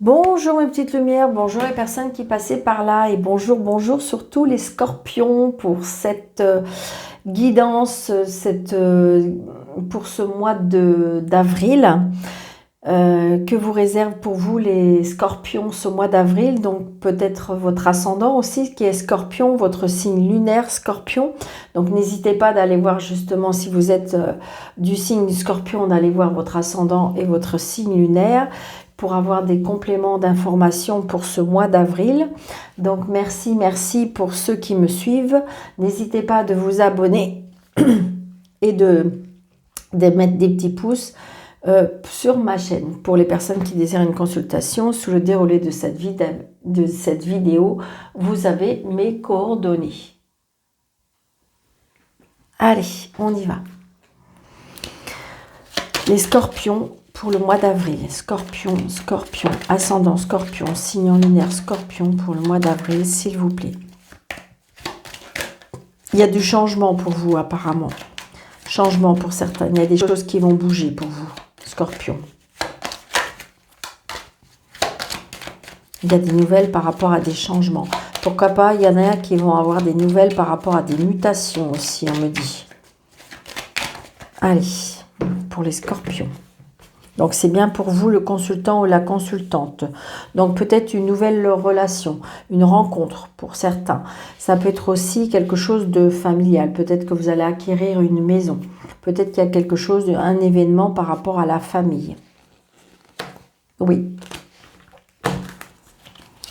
Bonjour mes petites lumières, bonjour les personnes qui passaient par là et bonjour surtout les scorpions pour cette guidance, pour ce mois d'avril que vous réserve pour vous les scorpions ce mois d'avril. Donc peut-être votre ascendant aussi qui est scorpion, votre signe lunaire scorpion. Donc n'hésitez pas d'aller voir justement si vous êtes du signe du scorpion, d'aller voir votre ascendant et votre signe lunaire pour avoir des compléments d'informations pour ce mois d'avril. Donc merci pour ceux qui me suivent. N'hésitez pas de vous abonner et de mettre des petits pouces sur ma chaîne. Pour les personnes qui désirent une consultation, sous le déroulé de cette vidéo, vous avez mes coordonnées. Allez, on y va. Les scorpions pour le mois d'avril. Scorpion, ascendant scorpion, signe lunaire scorpion pour le mois d'avril, s'il vous plaît. Il y a du changement pour vous apparemment. Changement pour certains. Il y a des choses qui vont bouger pour vous, scorpion. Il y a des nouvelles par rapport à des changements. Pourquoi pas, il y en a qui vont avoir des nouvelles par rapport à des mutations aussi, on me dit. Allez, pour les scorpions. Donc, c'est bien pour vous, le consultant ou la consultante. Donc, peut-être une nouvelle relation, une rencontre pour certains. Ça peut être aussi quelque chose de familial. Peut-être que vous allez acquérir une maison. Peut-être qu'il y a quelque chose, un événement par rapport à la famille. Oui.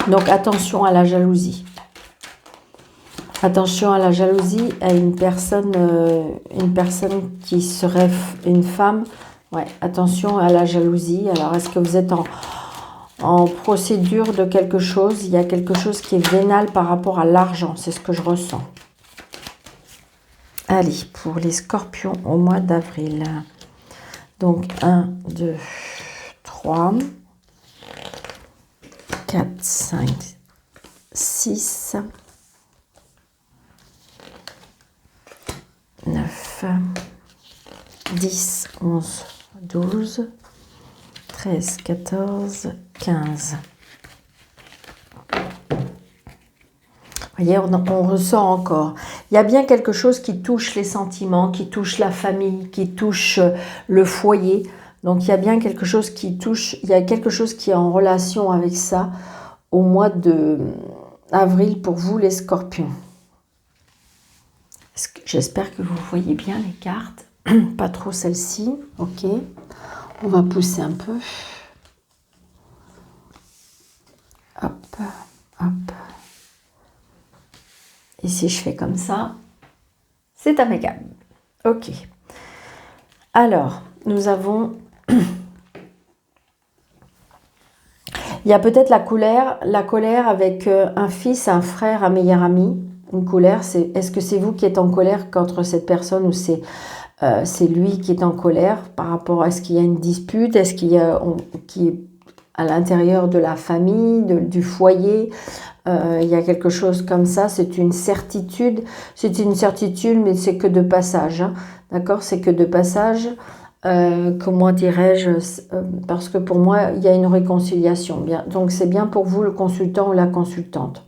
Donc, attention à la jalousie. Attention à la jalousie à une personne qui serait une femme. Ouais, attention à la jalousie. Alors, est-ce que vous êtes en procédure de quelque chose? Il y a quelque chose qui est vénal par rapport à l'argent. C'est ce que je ressens. Allez, pour les scorpions au mois d'avril. Donc, 1, 2, 3, 4, 5, 6, 9, 10, 11, 12, 13, 14, 15. Vous voyez, on ressent encore. Il y a bien quelque chose qui touche les sentiments, qui touche la famille, qui touche le foyer. Donc, il y a bien quelque chose qui touche, il y a quelque chose qui est en relation avec ça au mois d'avril pour vous, les scorpions. J'espère que vous voyez bien les cartes. Pas trop celle-ci. Ok. On va pousser un peu. Hop, hop. Et si je fais comme ça, c'est impeccable. Ok. Alors, nous avons... Il y a peut-être la colère avec un fils, un frère, un meilleur ami. Une colère, est-ce que c'est vous qui êtes en colère contre cette personne ou c'est lui qui est en colère par rapport à ce qu'il y a une dispute? Est-ce qu'il y a qui est à l'intérieur de la famille, du foyer? Il y a quelque chose comme ça, c'est une certitude. C'est une certitude, mais c'est que de passage. Hein. D'accord? C'est que de passage. Comment dirais-je, parce que pour moi, il y a une réconciliation. Bien, donc, c'est bien pour vous, le consultant ou la consultante.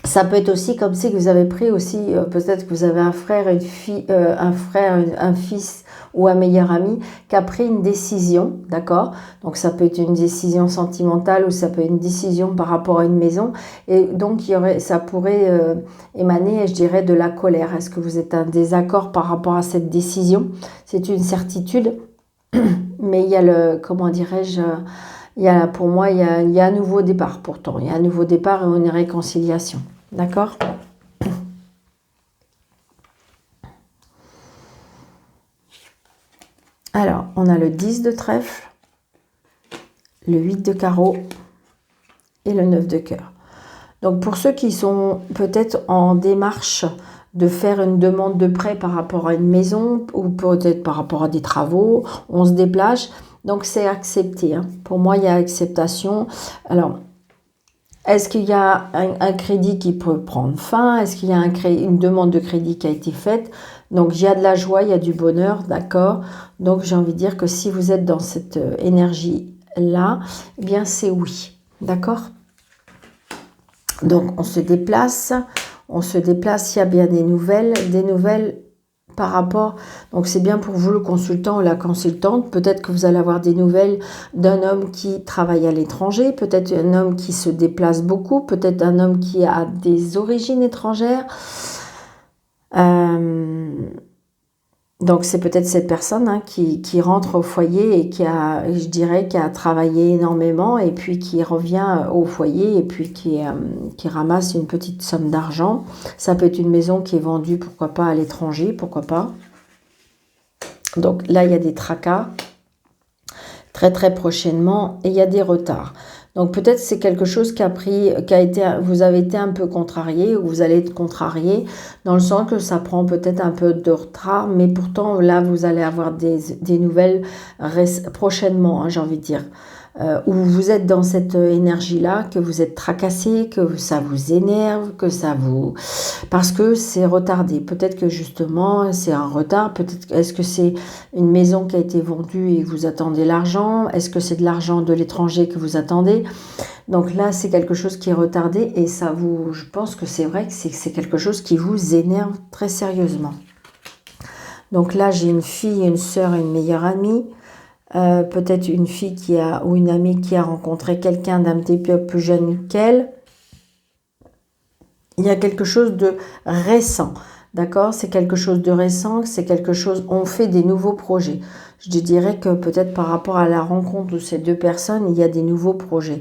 Ça peut être aussi comme si vous avez pris aussi, peut-être que vous avez un frère, une fille, un fils ou un meilleur ami qui a pris une décision, d'accord? Donc ça peut être une décision sentimentale ou ça peut être une décision par rapport à une maison. Et donc ça pourrait émaner, je dirais, de la colère. Est-ce que vous êtes en désaccord par rapport à cette décision? C'est une certitude, mais il y a le, comment dirais-je, pour moi, il y a un nouveau départ pourtant. Il y a un nouveau départ et une réconciliation. D'accord? Alors, on a le 10 de trèfle, le 8 de carreau et le 9 de cœur. Donc, pour ceux qui sont peut-être en démarche de faire une demande de prêt par rapport à une maison ou peut-être par rapport à des travaux, on se déplace. Donc, c'est accepté. Hein. Pour moi, il y a acceptation. Alors, est-ce qu'il y a un crédit qui peut prendre fin? Est-ce qu'il y a une demande de crédit qui a été faite? Donc, il y a de la joie, il y a du bonheur, d'accord? Donc, j'ai envie de dire que si vous êtes dans cette énergie là, eh bien c'est oui. D'accord? Donc, on se déplace, il y a bien des nouvelles par rapport, donc c'est bien pour vous le consultant ou la consultante, peut-être que vous allez avoir des nouvelles d'un homme qui travaille à l'étranger, peut-être un homme qui se déplace beaucoup, peut-être un homme qui a des origines étrangères. Donc c'est peut-être cette personne qui rentre au foyer et je dirais, qui a travaillé énormément et puis qui revient au foyer et puis qui ramasse une petite somme d'argent. Ça peut être une maison qui est vendue, pourquoi pas, à l'étranger, pourquoi pas. Donc là, il y a des tracas très très prochainement et il y a des retards. Donc peut-être c'est quelque chose vous avez été un peu contrarié ou vous allez être contrarié dans le sens que ça prend peut-être un peu de retard, mais pourtant là vous allez avoir des nouvelles prochainement, j'ai envie de dire. Où vous êtes dans cette énergie-là, que vous êtes tracassé, que ça vous énerve, parce que c'est retardé. Peut-être que justement, c'est un retard. Peut-être, est-ce que c'est une maison qui a été vendue et vous attendez l'argent? Est-ce que c'est de l'argent de l'étranger que vous attendez? Donc là, c'est quelque chose qui est retardé et je pense que c'est vrai que c'est quelque chose qui vous énerve très sérieusement. Donc là, j'ai une fille, une sœur et une meilleure amie. Peut-être une fille ou une amie qui a rencontré quelqu'un d'un petit peu plus jeune qu'elle. Il y a quelque chose de récent, d'accord? C'est quelque chose de récent, on fait des nouveaux projets. Je dirais que peut-être par rapport à la rencontre de ces deux personnes, il y a des nouveaux projets.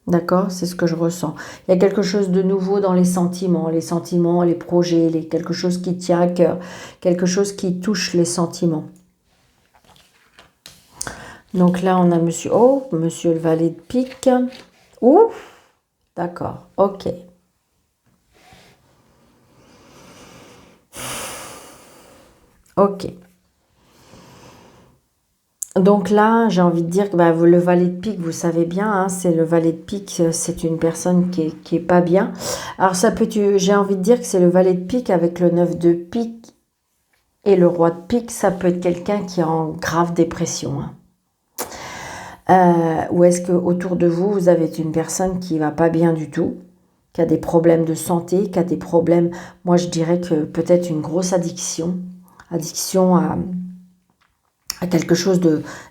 D'accord? C'est ce que je ressens. Il y a quelque chose de nouveau dans les sentiments, les projets, quelque chose qui tient à cœur, quelque chose qui touche les sentiments. Donc là, on a monsieur le valet de pique. Ouh, d'accord, ok. Ok. Donc là, j'ai envie de dire que le valet de pique, vous savez bien, c'est le valet de pique, c'est une personne qui est pas bien. Alors j'ai envie de dire que c'est le valet de pique avec le 9 de pique et le roi de pique, ça peut être quelqu'un qui est en grave dépression. Ou est-ce que autour de vous, vous avez une personne qui va pas bien du tout, qui a des problèmes de santé, qui a des problèmes, moi je dirais que peut-être une grosse addiction à quelque chose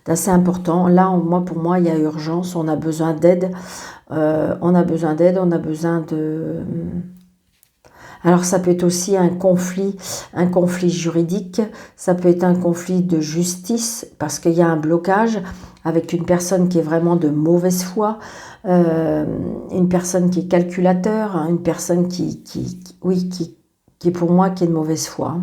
d'assez important. Là, pour moi, il y a urgence, on a besoin d'aide, on a besoin de... Alors, ça peut être aussi un conflit juridique, ça peut être un conflit de justice, parce qu'il y a un blocage avec une personne qui est vraiment de mauvaise foi, une personne qui est calculateur, une personne qui pour moi, qui est de mauvaise foi.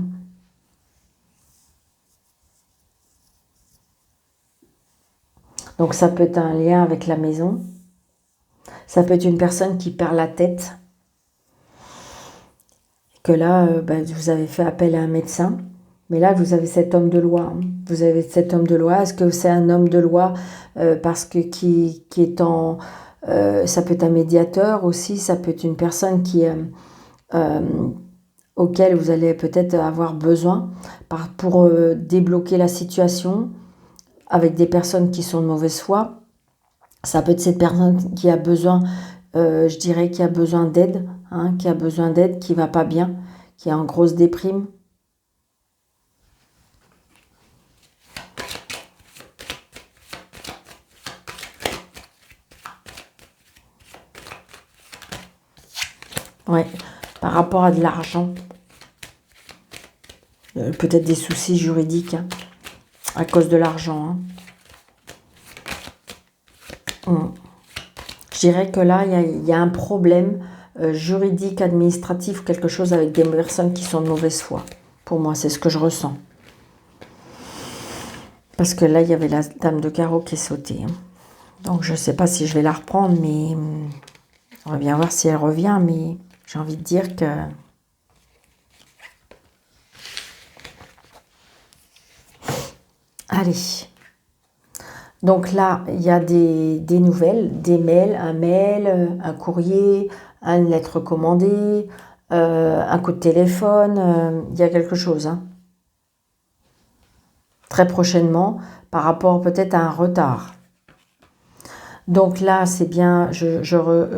Donc ça peut être un lien avec la maison. Ça peut être une personne qui perd la tête. Que là, vous avez fait appel à un médecin. Mais là, vous avez cet homme de loi. Vous avez cet homme de loi. Est-ce que c'est un homme de loi parce que qui est en... ça peut être un médiateur aussi. Ça peut être une personne auquel vous allez peut-être avoir besoin pour débloquer la situation, avec des personnes qui sont de mauvaise foi. Ça peut être cette personne qui a besoin, je dirais, qui a besoin d'aide, qui va pas bien, qui est en grosse déprime. Ouais, par rapport à de l'argent. Peut-être des soucis juridiques à cause de l'argent. Je dirais que là, il y a un problème juridique, administratif, quelque chose avec des personnes qui sont de mauvaise foi. Pour moi, c'est ce que je ressens. Parce que là, il y avait la dame de carreau qui est sautée. Donc, je ne sais pas si je vais la reprendre, mais on va bien voir si elle revient. Mais j'ai envie de dire que... Allez. Donc là, il y a des nouvelles, des mails, un courrier, une lettre commandée, un coup de téléphone. Il y a quelque chose. très prochainement par rapport peut-être à un retard. Donc là, c'est bien,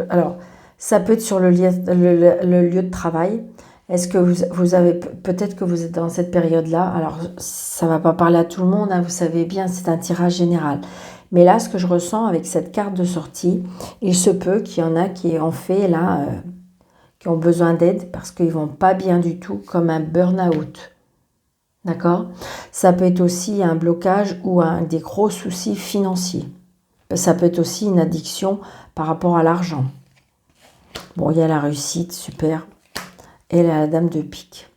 alors, ça peut être sur le lieu de travail. Est-ce que vous avez, peut-être que vous êtes dans cette période-là, alors ça ne va pas parler à tout le monde, hein, vous savez bien, c'est un tirage général. Mais là, ce que je ressens avec cette carte de sortie, il se peut qu'il y en a qui ont fait là, qui ont besoin d'aide parce qu'ils ne vont pas bien du tout, comme un burn-out. D'accord? Ça peut être aussi un blocage ou des gros soucis financiers. Ça peut être aussi une addiction par rapport à l'argent. Bon, il y a la réussite, super. Et la dame de pique.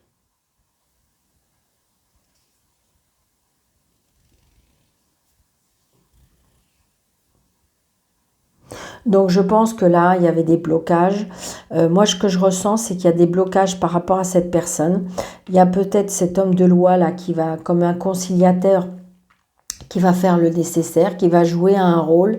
Donc je pense que là, il y avait des blocages. Moi, ce que je ressens, c'est qu'il y a des blocages par rapport à cette personne. Il y a peut-être cet homme de loi là qui va, comme un conciliateur, qui va faire le nécessaire, qui va jouer un rôle.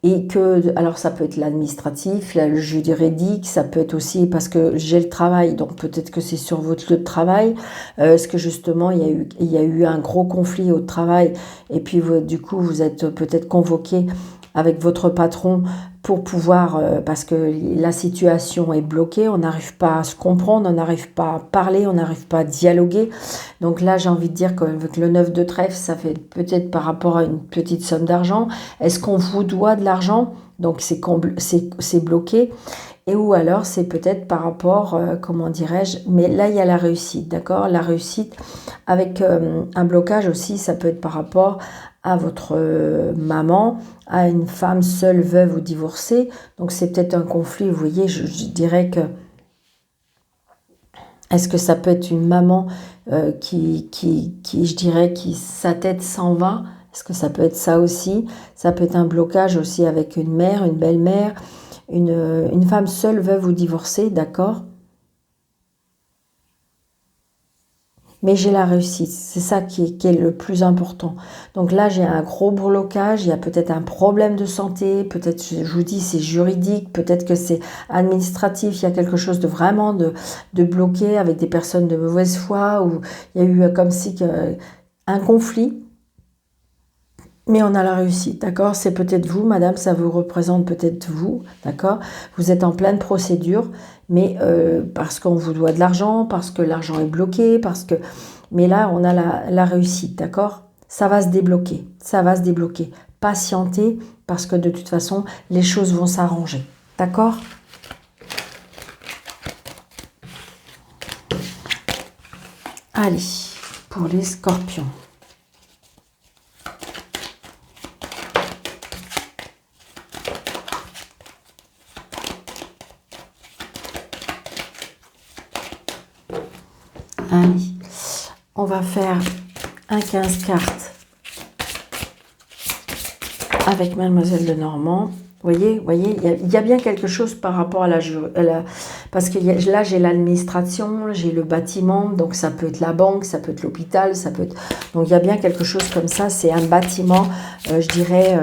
Et que, alors ça peut être l'administratif, le juridique, ça peut être aussi parce que j'ai le travail, donc peut-être que c'est sur votre lieu de travail. Est-ce que justement il y a eu un gros conflit au travail et puis du coup vous êtes peut-être convoqué avec votre patron pour pouvoir, parce que la situation est bloquée, on n'arrive pas à se comprendre, on n'arrive pas à parler, on n'arrive pas à dialoguer. Donc là, j'ai envie de dire qu'avec le 9 de trèfle, ça fait peut-être par rapport à une petite somme d'argent. Est-ce qu'on vous doit de l'argent? Donc c'est bloqué. Et ou alors c'est peut-être par rapport, comment dirais-je, mais là il y a la réussite, d'accord? La réussite avec un blocage aussi, ça peut être par rapport à votre maman, à une femme seule, veuve ou divorcée. Donc c'est peut-être un conflit, vous voyez, je dirais que... Est-ce que ça peut être une maman je dirais, sa tête s'en va? Est-ce que ça peut être ça aussi? Ça peut être un blocage aussi avec une mère, une belle-mère, une femme seule, veuve ou divorcée, d'accord? Mais j'ai la réussite, c'est ça qui est le plus important. Donc là, j'ai un gros blocage, il y a peut-être un problème de santé, peut-être, je vous dis, c'est juridique, peut-être que c'est administratif, il y a quelque chose de vraiment de bloqué avec des personnes de mauvaise foi, ou il y a eu comme si un conflit, mais on a la réussite, d'accord? C'est peut-être vous, madame, ça vous représente peut-être vous, d'accord? Vous êtes en pleine procédure, mais parce qu'on vous doit de l'argent, parce que l'argent est bloqué, parce que... Mais là, on a la réussite, d'accord? Ça va se débloquer, ça va se débloquer. Patientez, parce que de toute façon, les choses vont s'arranger, d'accord? Allez, pour les scorpions. Allez, on va faire un 15 cartes avec Mademoiselle Lenormand. Vous voyez, il y a bien quelque chose par rapport à parce que là, j'ai l'administration, j'ai le bâtiment, donc ça peut être la banque, ça peut être l'hôpital, ça peut être... Donc, il y a bien quelque chose comme ça, c'est un bâtiment, je dirais,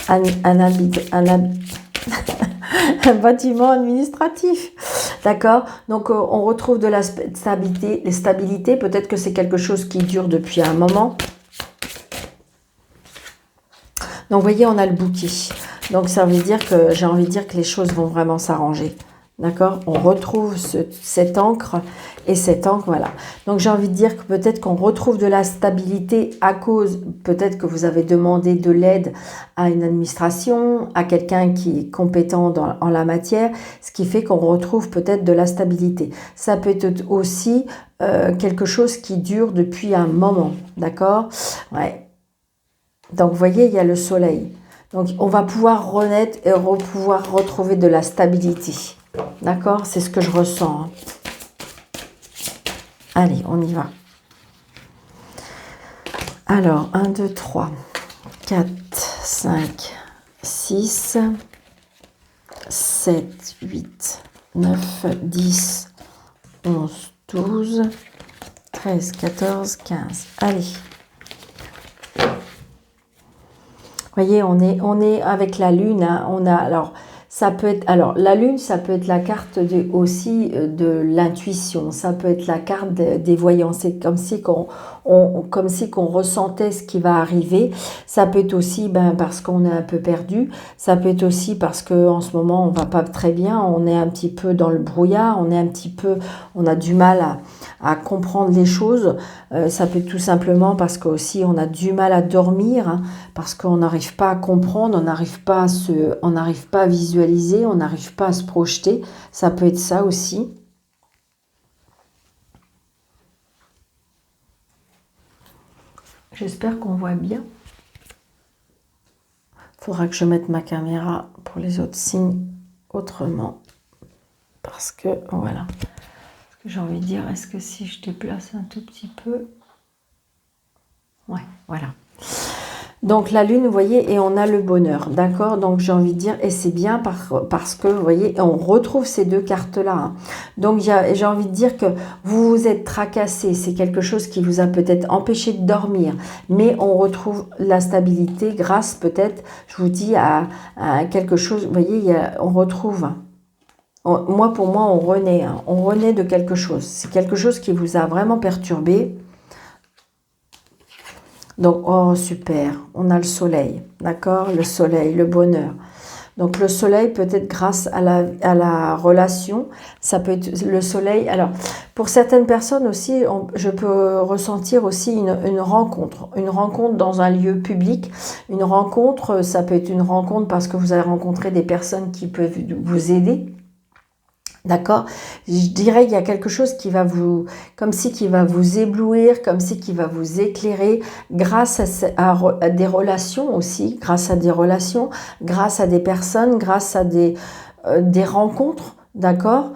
un bâtiment administratif. D'accord? Donc, on retrouve de la stabilité. Peut-être que c'est quelque chose qui dure depuis un moment. Donc, vous voyez, on a le bouquet. Donc, ça veut dire que j'ai envie de dire que les choses vont vraiment s'arranger. D'accord? On retrouve cette encre et cette encre, voilà. Donc, j'ai envie de dire que peut-être qu'on retrouve de la stabilité à cause, peut-être que vous avez demandé de l'aide à une administration, à quelqu'un qui est compétent en la matière, ce qui fait qu'on retrouve peut-être de la stabilité. Ça peut être aussi quelque chose qui dure depuis un moment, d'accord? Ouais. Donc, vous voyez, il y a le soleil. Donc, on va pouvoir renaître et pouvoir retrouver de la stabilité. D'accord? C'est ce que je ressens. Hein. Allez, on y va. Alors, 1, 2, 3, 4, 5, 6, 7, 8, 9, 10, 11, 12, 13, 14, 15. Allez. Vous voyez, on est avec la lune. Hein, alors, Ça peut être, alors la lune, ça peut être la carte aussi de l'intuition, ça peut être la carte des voyants, c'est comme si comme si qu'on ressentait ce qui va arriver. Ça peut être aussi parce qu'on est un peu perdu, ça peut être aussi parce qu'en ce moment on va pas très bien, on est un petit peu dans le brouillard, on a du mal à comprendre les choses. Ça peut être tout simplement parce qu'aussi on a du mal à dormir, hein, parce qu'on n'arrive pas à comprendre, on n'arrive pas à visualiser, on n'arrive pas à se projeter. Ça peut être ça aussi. J'espère qu'on voit bien. Il faudra que je mette ma caméra pour les autres signes autrement. Parce que, voilà. J'ai envie de dire, est-ce que si je déplace un tout petit peu... Ouais, voilà. Donc la lune, vous voyez, et on a le bonheur, d'accord? Donc j'ai envie de dire, et c'est bien parce que, vous voyez, on retrouve ces deux cartes-là. Hein. Donc j'ai envie de dire que vous vous êtes tracassé, c'est quelque chose qui vous a peut-être empêché de dormir, mais on retrouve la stabilité grâce peut-être, je vous dis, à quelque chose, vous voyez, on retrouve... Moi, pour moi, on renaît de quelque chose. C'est quelque chose qui vous a vraiment perturbé. Donc, oh super, on a le soleil, d'accord? Le soleil, le bonheur. Donc, le soleil peut-être grâce à la relation, ça peut être le soleil. Alors, pour certaines personnes aussi, je peux ressentir aussi une rencontre dans un lieu public. Une rencontre, ça peut être une rencontre parce que vous allez rencontrer des personnes qui peuvent vous aider. D'accord? Je dirais qu'il y a quelque chose qui va comme si qui va vous éblouir, comme si qui va vous éclairer grâce à des relations aussi, grâce à des relations, grâce à des personnes, grâce à des rencontres, d'accord?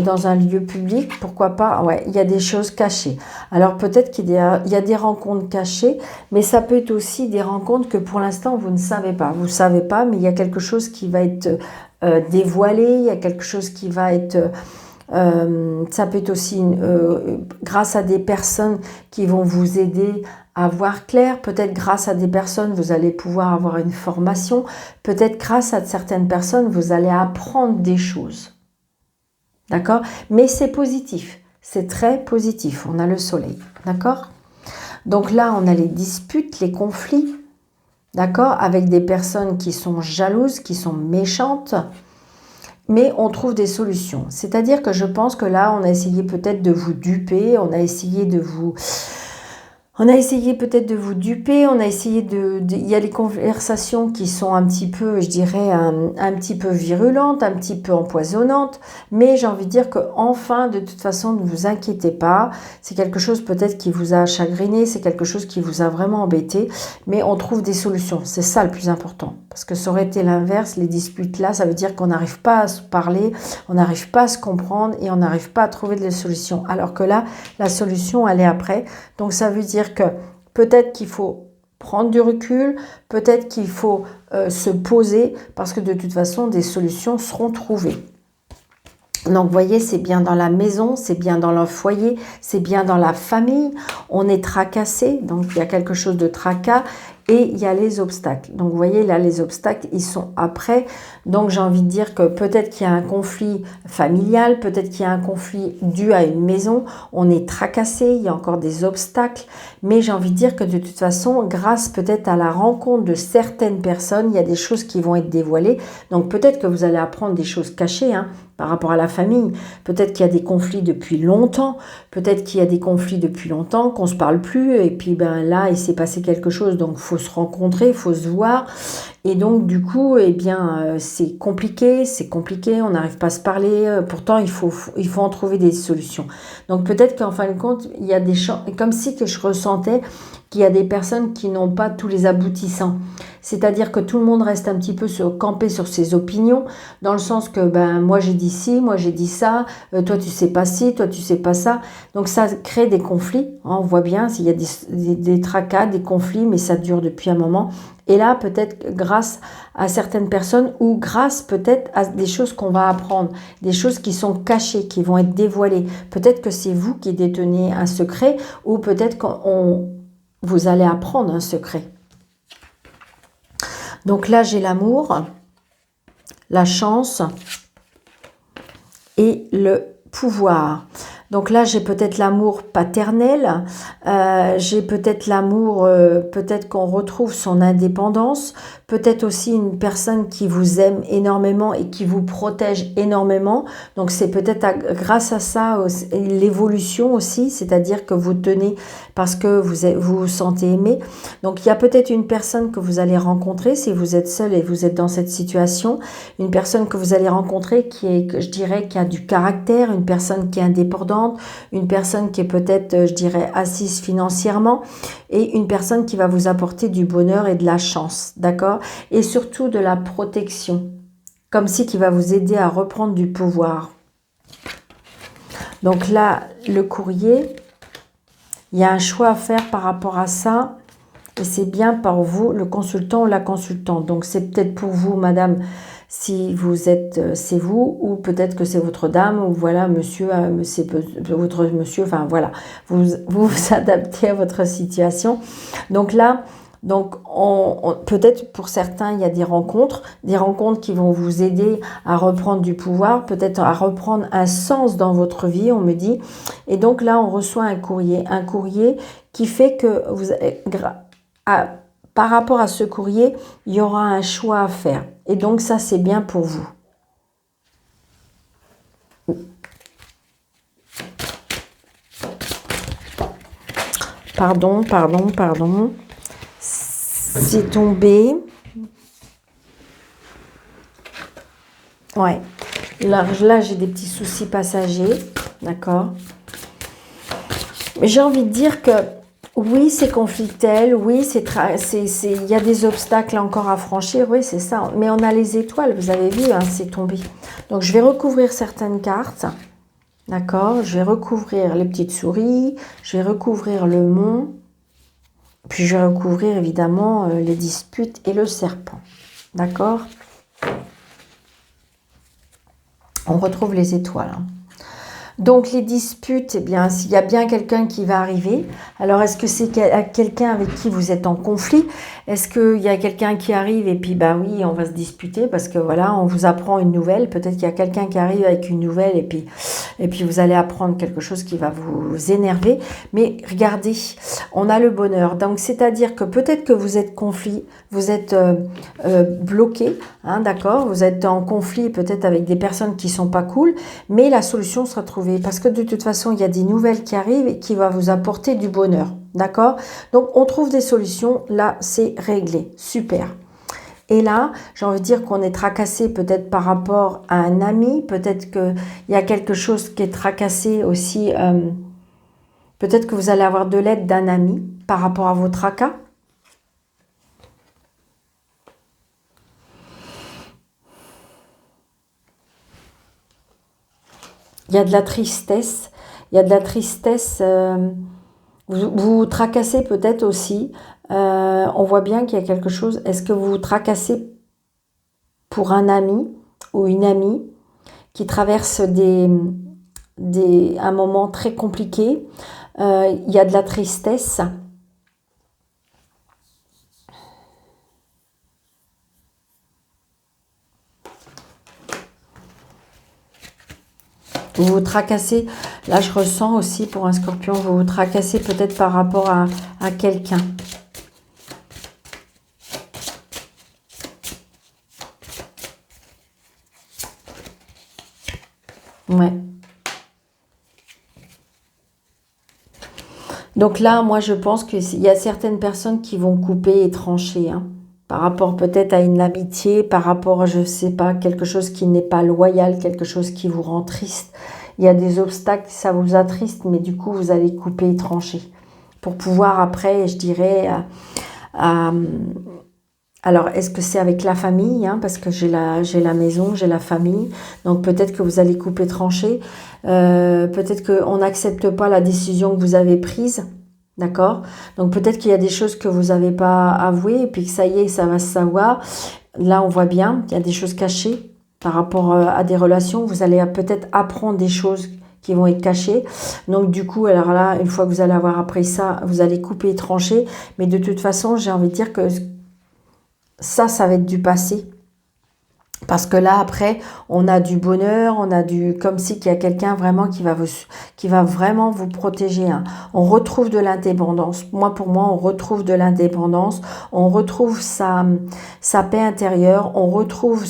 Dans un lieu public, pourquoi pas? Ouais, il y a des choses cachées. Alors peut-être qu'il y a des rencontres cachées, mais ça peut être aussi des rencontres que pour l'instant vous ne savez pas. Vous ne savez pas, mais il y a quelque chose qui va être dévoilé, il y a quelque chose qui va être... ça peut être aussi grâce à des personnes qui vont vous aider à voir clair. Peut-être grâce à des personnes, vous allez pouvoir avoir une formation. Peut-être grâce à certaines personnes, vous allez apprendre des choses. D'accord? Mais c'est positif. C'est très positif. On a le soleil. D'accord? Donc là, on a les disputes, les conflits. D'accord? Avec des personnes qui sont jalouses, qui sont méchantes. Mais on trouve des solutions. C'est-à-dire que je pense que là, on a essayé peut-être de vous duper. On a essayé de vous... On a essayé peut-être de vous duper, on a essayé il y a les conversations qui sont un petit peu, je dirais, un petit peu virulentes, un petit peu empoisonnantes, mais j'ai envie de dire que enfin, de toute façon, ne vous inquiétez pas, c'est quelque chose peut-être qui vous a chagriné, c'est quelque chose qui vous a vraiment embêté, mais on trouve des solutions, c'est ça le plus important, parce que ça aurait été l'inverse, les disputes là, ça veut dire qu'on n'arrive pas à se parler, on n'arrive pas à se comprendre et on n'arrive pas à trouver des solutions, alors que là, la solution, elle est après, donc ça veut dire que peut-être qu'il faut prendre du recul, peut-être qu'il faut se poser parce que de toute façon, des solutions seront trouvées. Donc, vous voyez, c'est bien dans la maison, c'est bien dans le foyer, c'est bien dans la famille. On est tracassé, donc il y a quelque chose de tracas. Et il y a les obstacles. Donc, vous voyez, là, les obstacles, ils sont après. Donc, j'ai envie de dire que peut-être qu'il y a un conflit familial, peut-être qu'il y a un conflit dû à une maison. On est tracassé, il y a encore des obstacles. Mais j'ai envie de dire que de toute façon, grâce peut-être à la rencontre de certaines personnes, il y a des choses qui vont être dévoilées. Donc, peut-être que vous allez apprendre des choses cachées, hein, par rapport à la famille. Peut-être qu'il y a des conflits depuis longtemps. Peut-être qu'il y a des conflits depuis longtemps, qu'on ne se parle plus. Et puis, là, il s'est passé quelque chose. Donc, il faut se rencontrer, il faut se voir. Et donc, du coup, eh bien, c'est compliqué, on n'arrive pas à se parler. Pourtant, il faut en trouver des solutions. Donc, peut-être qu'en fin de compte, il y a des champs, comme si que je ressentais qu'il y a des personnes qui n'ont pas tous les aboutissants. C'est-à-dire que tout le monde reste un petit peu campé sur ses opinions, dans le sens que, moi j'ai dit ci, moi j'ai dit ça, toi tu sais pas ci, toi tu sais pas ça. Donc ça crée des conflits, hein, on voit bien, il y a des tracas, des conflits, mais ça dure depuis un moment. Et là, peut-être grâce à certaines personnes ou grâce peut-être à des choses qu'on va apprendre, des choses qui sont cachées, qui vont être dévoilées. Peut-être que c'est vous qui détenez un secret ou peut-être que vous allez apprendre un secret. Donc là, j'ai l'amour. la chance et le pouvoir. Donc là, j'ai peut-être l'amour paternel, j'ai peut-être l'amour, peut-être qu'on retrouve son indépendance, peut-être aussi une personne qui vous aime énormément et qui vous protège énormément. Donc c'est peut-être grâce à ça, l'évolution aussi, c'est-à-dire que vous tenez parce que vous vous sentez aimé. Donc il y a peut-être une personne que vous allez rencontrer, si vous êtes seul et vous êtes dans cette situation, une personne que vous allez rencontrer qui est, je dirais, qui a du caractère, une personne qui est indépendante, une personne qui est peut-être, je dirais, assise financièrement et une personne qui va vous apporter du bonheur et de la chance, d'accord? Et surtout de la protection, comme si qui va vous aider à reprendre du pouvoir. Donc là, le courrier, il y a un choix à faire par rapport à ça et c'est bien pour vous, le consultant ou la consultante. Donc c'est peut-être pour vous, madame, si vous êtes, c'est vous, ou peut-être que c'est votre dame, ou voilà, monsieur, c'est votre monsieur, enfin voilà, vous adaptez à votre situation. Donc là, donc peut-être pour certains, il y a des rencontres qui vont vous aider à reprendre du pouvoir, peut-être à reprendre un sens dans votre vie, on me dit. Et donc là, on reçoit un courrier qui fait que vous par rapport à ce courrier, il y aura un choix à faire. Et donc ça, c'est bien pour vous. Pardon. C'est tombé. Ouais. Là j'ai des petits soucis passagers. D'accord. Mais j'ai envie de dire que oui, c'est conflictuel, oui, il y a des obstacles encore à franchir, oui, c'est ça. Mais on a les étoiles, vous avez vu, hein, c'est tombé. Donc, je vais recouvrir certaines cartes, d'accord? Je vais recouvrir les petites souris, je vais recouvrir le mont, puis je vais recouvrir évidemment les disputes et le serpent, d'accord? On retrouve les étoiles, hein. Donc, les disputes, eh bien, s'il y a bien quelqu'un qui va arriver, alors est-ce que c'est quelqu'un avec qui vous êtes en conflit? Est-ce qu'il y a quelqu'un qui arrive et puis, bah oui, on va se disputer parce que voilà, on vous apprend une nouvelle. Peut-être qu'il y a quelqu'un qui arrive avec une nouvelle et puis vous allez apprendre quelque chose qui va vous énerver. Mais regardez, on a le bonheur. Donc, c'est-à-dire que peut-être que vous êtes vous êtes bloqué, hein, d'accord? Vous êtes en conflit peut-être avec des personnes qui sont pas cool, mais la solution sera trouvée. Parce que de toute façon, il y a des nouvelles qui arrivent et qui vont vous apporter du bonheur. D'accord? Donc, on trouve des solutions. Là, c'est réglé. Super. Et là, j'ai envie de dire qu'on est tracassé peut-être par rapport à un ami. Peut-être qu'il y a quelque chose qui est tracassé aussi. Peut-être que vous allez avoir de l'aide d'un ami par rapport à vos tracas. Il y a de la tristesse. Il y a de la tristesse. Vous vous tracassez peut-être aussi. On voit bien qu'il y a quelque chose. Est-ce que vous vous tracassez pour un ami ou une amie qui traverse un moment très compliqué? Il y a de la tristesse. Vous vous tracassez, là je ressens aussi pour un scorpion, vous vous tracassez peut-être par rapport à quelqu'un. Ouais. Donc là, moi je pense qu'il y a certaines personnes qui vont couper et trancher, hein, par rapport peut-être à une amitié, par rapport à, je sais pas, quelque chose qui n'est pas loyal, quelque chose qui vous rend triste. Il y a des obstacles, ça vous attriste, mais du coup, vous allez couper et trancher. Pour pouvoir après, je dirais, alors, est-ce que c'est avec la famille, hein, parce que j'ai la maison, j'ai la famille. Donc, peut-être que vous allez couper, trancher. Peut-être qu'on n'accepte pas la décision que vous avez prise. D'accord? Donc, peut-être qu'il y a des choses que vous n'avez pas avouées et puis que ça y est, ça va se savoir. Là, on voit bien, il y a des choses cachées par rapport à des relations. Vous allez peut-être apprendre des choses qui vont être cachées. Donc, du coup, alors là, une fois que vous allez avoir appris ça, vous allez couper et trancher. Mais de toute façon, j'ai envie de dire que ça va être du passé. Parce que là, après, on a du bonheur, on a du... Comme si qu'il y a quelqu'un vraiment qui va vraiment vous protéger. Hein. On retrouve de l'indépendance. Pour moi, on retrouve de l'indépendance. On retrouve sa paix intérieure. On retrouve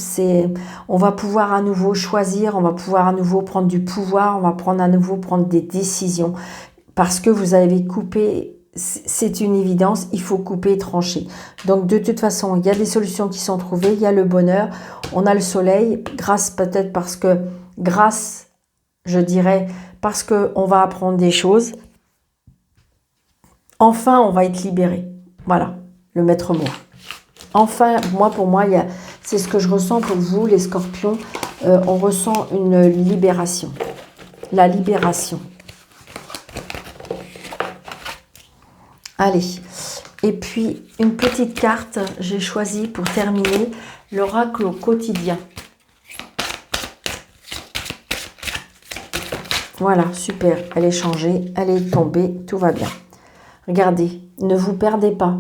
on va pouvoir à nouveau choisir. On va pouvoir à nouveau prendre du pouvoir. On va à nouveau prendre des décisions. Parce que vous avez coupé... C'est une évidence, il faut couper et trancher. Donc de toute façon, il y a des solutions qui sont trouvées, il y a le bonheur, on a le soleil, je dirais, parce qu'on va apprendre des choses. Enfin, on va être libéré. Voilà, le maître mot. Enfin, pour moi, c'est ce que je ressens pour vous, les scorpions. On ressent une libération. La libération. Allez, et puis une petite carte, j'ai choisi pour terminer l'oracle au quotidien. Voilà, super, elle est changée, elle est tombée, tout va bien. Regardez, ne vous perdez pas.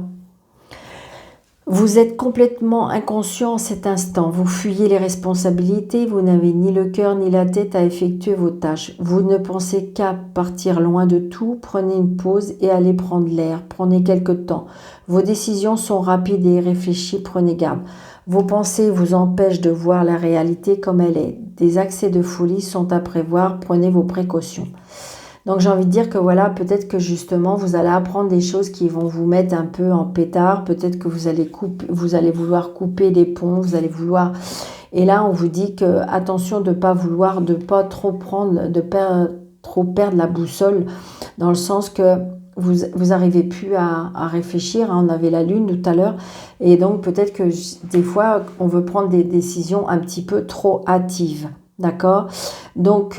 Vous êtes complètement inconscient en cet instant. Vous fuyez les responsabilités, vous n'avez ni le cœur ni la tête à effectuer vos tâches. Vous ne pensez qu'à partir loin de tout. Prenez une pause et allez prendre l'air. Prenez quelque temps. Vos décisions sont rapides et réfléchies. Prenez garde. Vos pensées vous empêchent de voir la réalité comme elle est. Des accès de folie sont à prévoir. Prenez vos précautions. Donc j'ai envie de dire que voilà, peut-être que justement vous allez apprendre des choses qui vont vous mettre un peu en pétard, peut-être que vous allez vouloir couper les ponts, vous allez vouloir... Et là on vous dit que attention de pas trop trop perdre la boussole, dans le sens que vous arrivez plus à réfléchir, hein. On avait la lune tout à l'heure, et donc peut-être que des fois on veut prendre des décisions un petit peu trop hâtives, d'accord? Donc...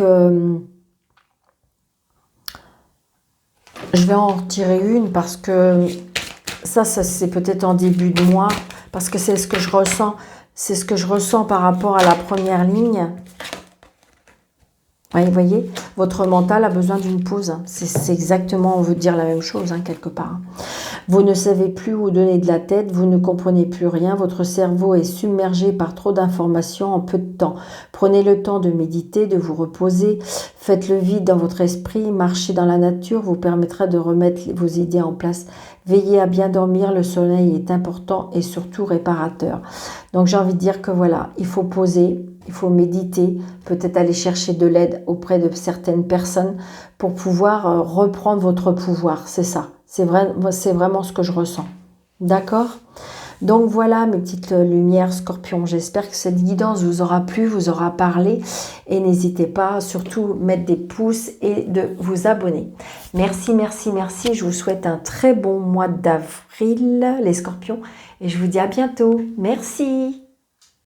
je vais en retirer une parce que ça c'est peut-être en début de mois, parce que c'est ce que je ressens. C'est ce que je ressens par rapport à la première ligne. Vous voyez, votre mental a besoin d'une pause. C'est exactement, on veut dire la même chose, hein, quelque part. Vous ne savez plus où donner de la tête, vous ne comprenez plus rien, votre cerveau est submergé par trop d'informations en peu de temps. Prenez le temps de méditer, de vous reposer, faites le vide dans votre esprit, marchez dans la nature vous permettra de remettre vos idées en place. Veillez à bien dormir, le soleil est important et surtout réparateur. Donc j'ai envie de dire que voilà, il faut poser, il faut méditer, peut-être aller chercher de l'aide auprès de certaines personnes pour pouvoir reprendre votre pouvoir, c'est ça. C'est vraiment ce que je ressens. D'accord? Donc voilà mes petites lumières scorpions. J'espère que cette guidance vous aura plu, vous aura parlé. Et n'hésitez pas, surtout, mettre des pouces et de vous abonner. Merci, merci, merci. Je vous souhaite un très bon mois d'avril, les scorpions. Et je vous dis à bientôt. Merci.